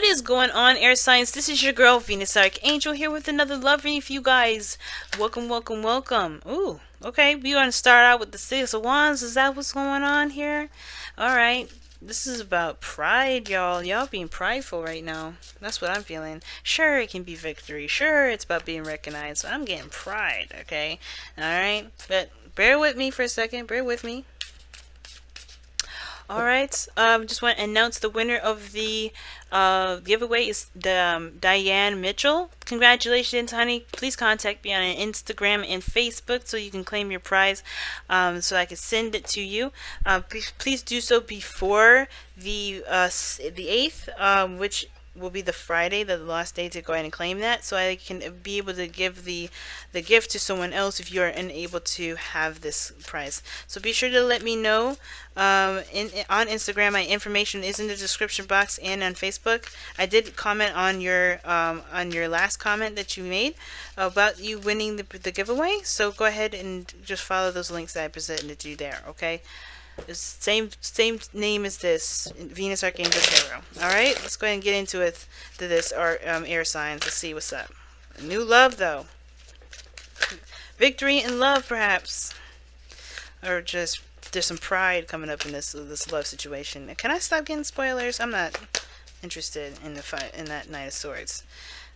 is going on, air signs? This is your girl Venus Archangel here with another love reading for you guys. Welcome, welcome, welcome. Ooh, okay, we want to start out with the Six of Wands. Is that what's going on here? Alright, this is about pride, y'all. Y'all being prideful right now. That's what I'm feeling. Sure, it can be victory. Sure, it's about being recognized. But I'm getting pride, okay? Alright, but bear with me for a second. Bear with me. Alright, just want to announce the winner of the giveaway is Diane Mitchell. Congratulations, honey. Please contact me on Instagram and Facebook so you can claim your prize, so I can send it to you. Please do so before the 8th, which will be the Friday, the last day to go ahead and claim that, so I can be able to give the gift to someone else if you are unable to have this prize. So be sure to let me know on Instagram. My information is in the description box and on Facebook. I did comment on your last comment that you made about you winning the giveaway, so go ahead and just follow those links that I presented to you there, okay? Same name as this, Venus Archangel Tarot. Alright, let's go ahead and get into it to this air signs. Let's see what's up. New love, though. Victory in love, perhaps. Or just, there's some pride coming up in this love situation. Can I stop getting spoilers? I'm not interested in that Knight of Swords.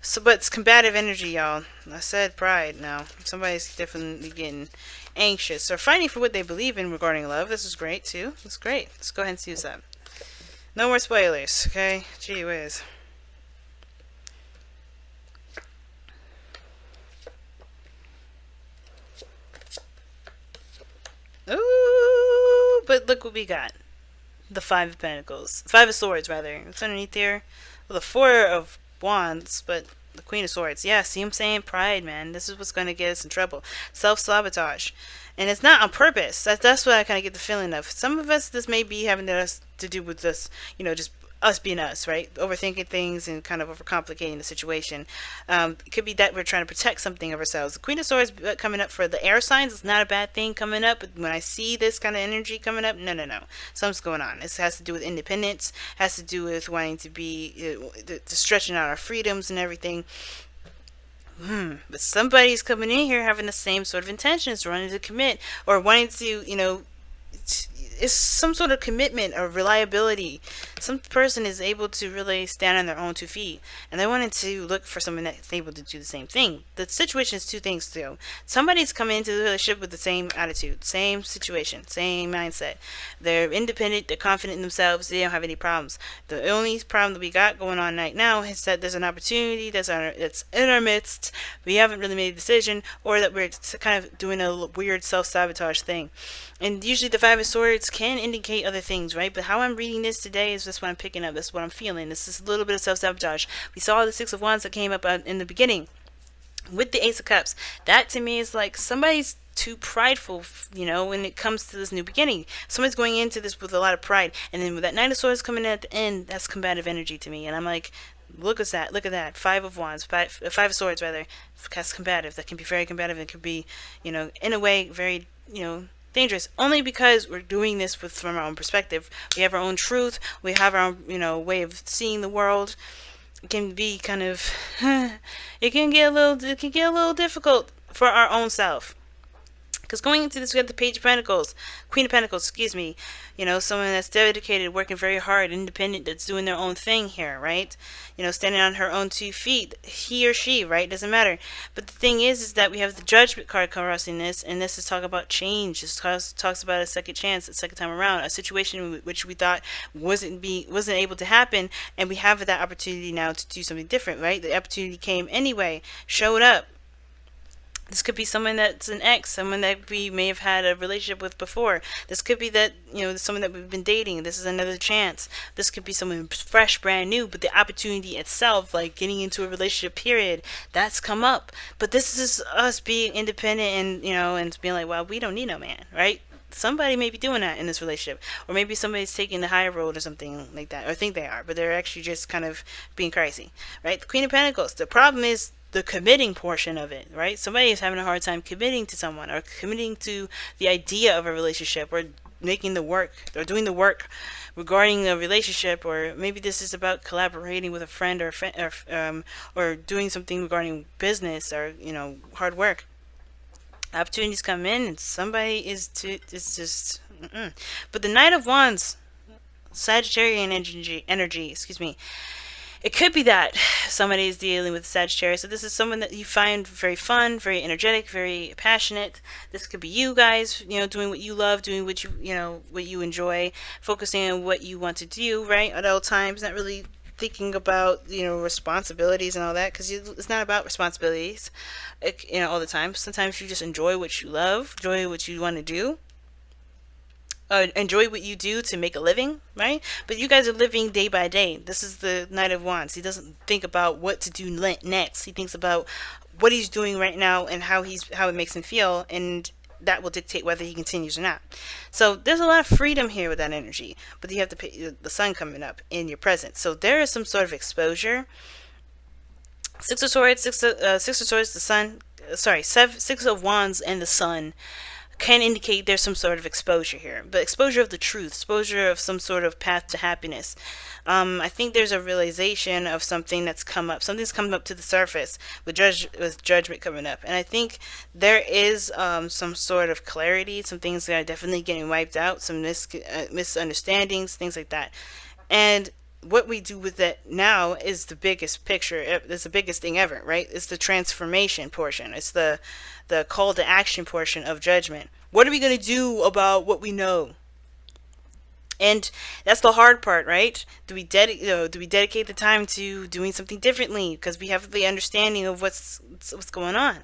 So, but it's combative energy, y'all. I said pride now. Somebody's definitely getting anxious or fighting for what they believe in regarding love. This is great, too. It's great. Let's go ahead and see what's up. No more spoilers, okay? Gee whiz. Ooh, but look what we got. The Five of Pentacles. Five of Swords, rather. It's underneath there. Well, the Four of Wands, but the Queen of Swords. Yeah, see what I'm saying? Pride, man. This is what's going to get us in trouble. Self-sabotage. And it's not on purpose. That's what I kind of get the feeling of. Some of us, this may be having to do with us, just us being us, right? Overthinking things and kind of overcomplicating the situation. It could be that we're trying to protect something of ourselves. The Queen of Swords coming up for the air signs is not a bad thing coming up. But when I see this kind of energy coming up, no. Something's going on. This has to do with independence. Has to do with wanting to be, stretching out our freedoms and everything. But somebody's coming in here having the same sort of intentions, wanting to commit or wanting to, it's some sort of commitment or reliability. Some person is able to really stand on their own 2 feet, and they wanted to look for someone that's able to do the same thing. The situation is two things, too. Somebody's coming into the relationship with the same attitude, same situation, same mindset. They're independent, they're confident in themselves, they don't have any problems. The only problem that we got going on right now is that there's an opportunity that's in our midst. We haven't really made a decision, or that we're kind of doing a weird self-sabotage thing. And usually the Five of Swords can indicate other things, right? But how I'm reading this today is just what I'm picking up. That's what I'm feeling. This is a little bit of self-sabotage. We saw the Six of Wands that came up in the beginning with the Ace of Cups. That to me is like somebody's too prideful, when it comes to this new beginning. Somebody's going into this with a lot of pride. And then with that Knight of Swords coming in at the end, that's combative energy to me. And I'm like, look at that. Five of Wands, five of Swords, rather. That's combative. That can be very combative. It could be, in a way, very, dangerous, only because we're doing this from our own perspective. We have our own truth. We have our own, way of seeing the world. It can be kind of, it can get a little difficult for our own self. Because going into this, we have the Page of Pentacles, Queen of Pentacles, excuse me. Someone that's dedicated, working very hard, independent, that's doing their own thing here, right? Standing on her own 2 feet, he or she, right? Doesn't matter. But the thing is that we have the Judgment card crossing this, and this is talking about change. This talks about a second chance, a second time around, a situation which we thought wasn't able to happen, and we have that opportunity now to do something different, right? The opportunity came anyway, showed up. This could be someone that's an ex, someone that we may have had a relationship with before. This could be that, someone that we've been dating. This is another chance. This could be someone fresh, brand new, but the opportunity itself, like getting into a relationship period, that's come up. But this is us being independent and, and being like, well, we don't need no man, right? Somebody may be doing that in this relationship. Or maybe somebody's taking the higher road or something like that. Or think they are, but they're actually just kind of being crazy, right? The Queen of Pentacles. The problem is the committing portion of it, right? Somebody is having a hard time committing to someone or committing to the idea of a relationship or making the work or doing the work regarding a relationship, or maybe this is about collaborating with a friend or doing something regarding business or hard work. Opportunities come in, and somebody is just. Mm-mm. But the Knight of Wands, Sagittarian energy, excuse me. It could be that somebody is dealing with Sagittarius. So this is someone that you find very fun, very energetic, very passionate. This could be you guys, doing what you love, doing what what you enjoy, focusing on what you want to do, right? At all times, not really thinking about, responsibilities and all that, because it's not about responsibilities, all the time. Sometimes you just enjoy what you love, enjoy what you want to do. Enjoy what you do to make a living, right? But you guys are living day by day. This is the Knight of Wands. He doesn't think about what to do next. He thinks about what he's doing right now and how it makes him feel, and that will dictate whether he continues or not. So there's a lot of freedom here with that energy, but you have to pay the sun coming up in your presence. So there is some sort of exposure. Six of Swords, the sun. Six of Wands and the sun can indicate there's some sort of exposure here, but exposure of the truth, exposure of some sort of path to happiness. I think there's a realization of something that's come up. Something's coming up to the surface with judgment coming up, and I think there is some sort of clarity. Some things that are definitely getting wiped out. Some misunderstandings, things like that, and what we do with it now is the biggest picture. It's the biggest thing ever, right? It's the transformation portion. It's the call to action portion of judgment. What are we going to do about what we know? And that's the hard part, right? Do we dedicate the time to doing something differently because we have the understanding of what's going on?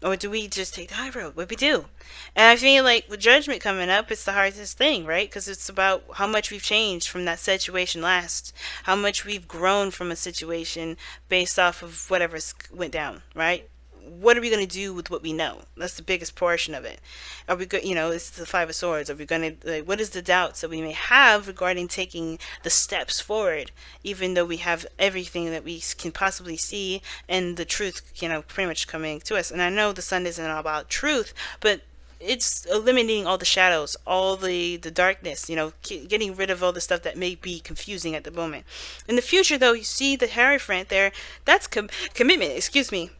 Or do we just take the high road? What we do? And I feel like with judgment coming up, it's the hardest thing, right? Because it's about how much we've changed from that situation last. How much we've grown from a situation based off of whatever went down, right? What are we going to do with what we know? That's the biggest portion of it. Are we it's the Five of Swords. Are we going to, what is the doubts that we may have regarding taking the steps forward, even though we have everything that we can possibly see and the truth, pretty much coming to us. And I know the sun isn't all about truth, but it's eliminating all the shadows, all the darkness, getting rid of all the stuff that may be confusing at the moment. In the future, though, you see the Hierophant there. That's commitment, excuse me.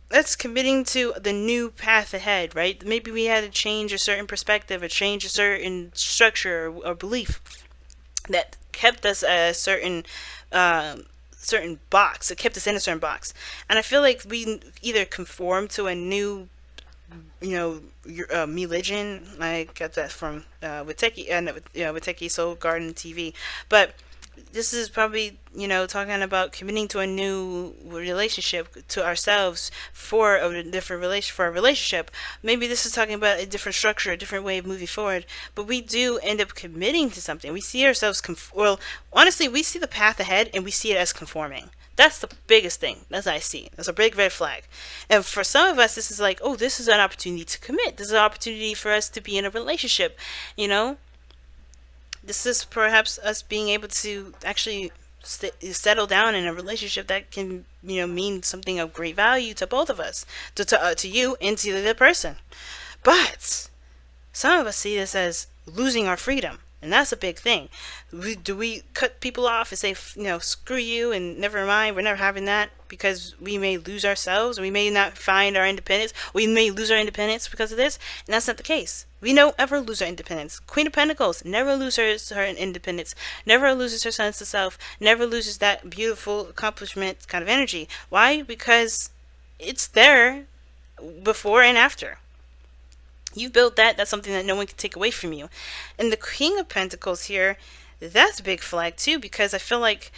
That's committing to the new path ahead, right? Maybe we had to change a certain perspective or change a certain structure or belief that kept us a certain box. It kept us in a certain box. And I feel like we either conform to a new religion. I got that from Waite Soul Garden TV. But this is probably, talking about committing to a new relationship to ourselves for a relationship. Maybe this is talking about a different structure, a different way of moving forward. But we do end up committing to something. We see ourselves, honestly, we see the path ahead and we see it as conforming. That's the biggest thing. That's what I see. That's a big red flag. And for some of us, this is like, this is an opportunity to commit. This is an opportunity for us to be in a relationship, This is perhaps us being able to actually settle down in a relationship that can, mean something of great value to both of us, to you and to the other person. But some of us see this as losing our freedom. And that's a big thing. Do we cut people off and say, screw you and never mind, we're never having that, because we may lose ourselves, we may not find our independence, we may lose our independence because of this? And that's not the case. We don't ever lose our independence. Queen of Pentacles never loses her independence, never loses her sense of self, never loses that beautiful accomplishment kind of energy. Why? Because it's there before and after. You built that. That's something that no one can take away from you. And the King of Pentacles here, that's a big flag too, because I feel like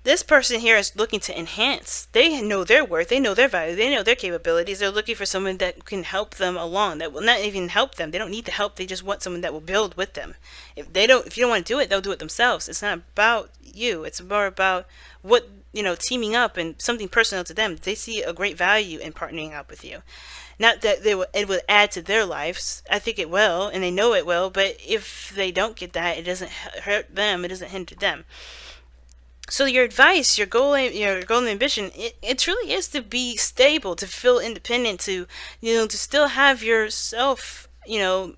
this person here is looking to enhance. They know their worth. They know their value. They know their capabilities. They're looking for someone that can help them along, that will not even help them. They don't need the help. They just want someone that will build with them. If you don't want to do it, they'll do it themselves. It's not about you. It's more about what, teaming up and something personal to them. They see a great value in partnering up with you. Not that it will add to their lives. I think it will, and they know it will. But if they don't get that, it doesn't hurt them. It doesn't hinder them. So your advice, your goal and ambition, it truly is to be stable, to feel independent, to to still have yourself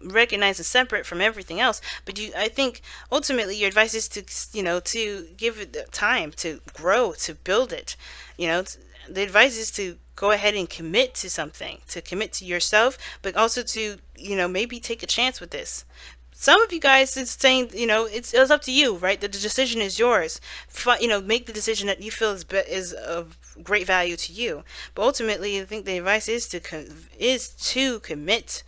recognize and separate from everything else. But I think ultimately your advice is to, to give it the time to grow, to build it. The advice is to go ahead and commit to something, to commit to yourself, but also to, maybe take a chance with this. Some of you guys is saying, it's up to you, right? The decision is yours. Make the decision that you feel is of great value to you. But ultimately, I think the advice is to commit,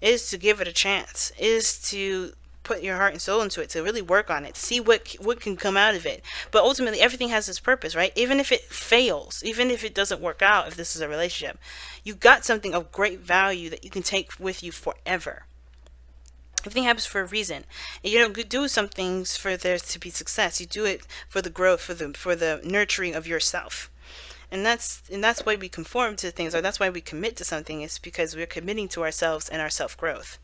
is to give it a chance, is to put your heart and soul into it, to really work on it, see what can come out of it. But ultimately, everything has its purpose, right? Even if it fails, even if it doesn't work out, if this is a relationship, you got something of great value that you can take with you forever. Everything happens for a reason, and you don't do some things for there to be success. You do it for the growth, for the nurturing of yourself, and that's why we conform to things, or that's why we commit to something. Is because we're committing to ourselves and our self growth.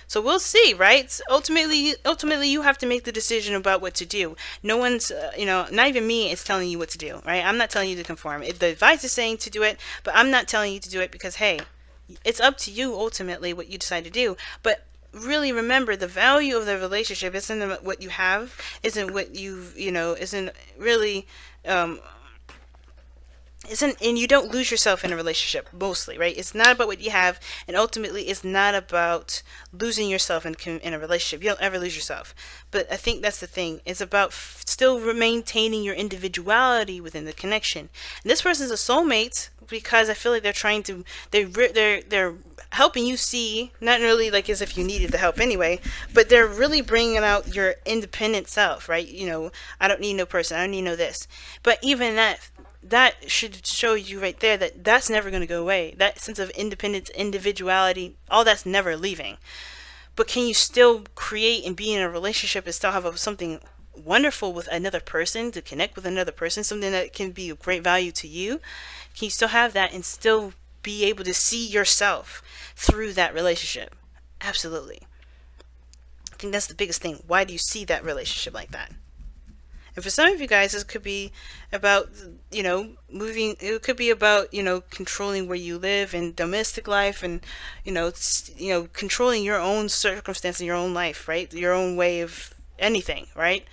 So we'll see, right? Ultimately, you have to make the decision about what to do. No one's, not even me is telling you what to do, right? I'm not telling you to conform. The advice is saying to do it, but I'm not telling you to do it because, hey, it's up to you ultimately what you decide to do. But really remember, the value of the relationship isn't what you have, isn't what isn't really, and you don't lose yourself in a relationship mostly, right? It's not about what you have, and ultimately it's not about losing yourself in a relationship. You don't ever lose yourself. But I think that's the thing. It's about still maintaining your individuality within the connection. And this person's a soulmate because I feel like they're trying to, they're helping you see, not really like as if you needed the help anyway, but they're really bringing out your independent self, right? I don't need no person, I don't need no this. But even that should show you right there that that's never going to go away. That sense of independence, individuality, all that's never leaving. But can you still create and be in a relationship and still have something wonderful with another person, to connect with another person, something that can be of great value to you? Can you still have that and still be able to see yourself through that relationship? Absolutely. I think that's the biggest thing. Why do you see that relationship like that? And for some of you guys, this could be about, moving. It could be about, controlling where you live and domestic life, and, controlling your own circumstance in your own life, right? Your own way of anything, right?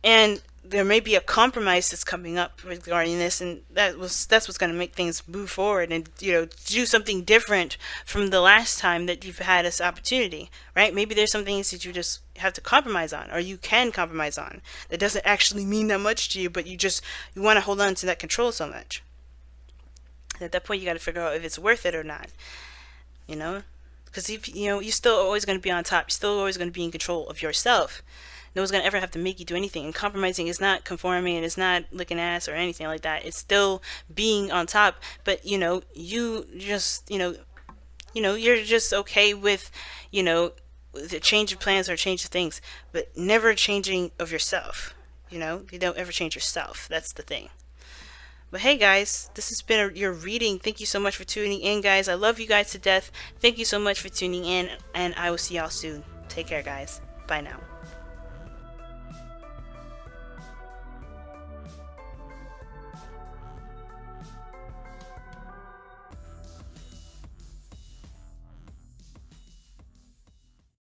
And there may be a compromise that's coming up regarding this, and that's what's going to make things move forward and do something different from the last time that you've had this opportunity, right? Maybe there's some things that you just have to compromise on, or you can compromise on, that doesn't actually mean that much to you, but you want to hold on to that control so much. And at that point, you got to figure out if it's worth it or not, because you're still always going to be on top. You're still always going to be in control of yourself. No one's going to ever have to make you do anything. And compromising is not conforming, and it's not licking ass or anything like that. It's still being on top. But, you're just okay with, the change of plans or change of things, but never changing of yourself. You don't ever change yourself. That's the thing. But hey, guys, this has been your reading. Thank you so much for tuning in, guys. I love you guys to death. Thank you so much for tuning in, and I will see y'all soon. Take care, guys. Bye now.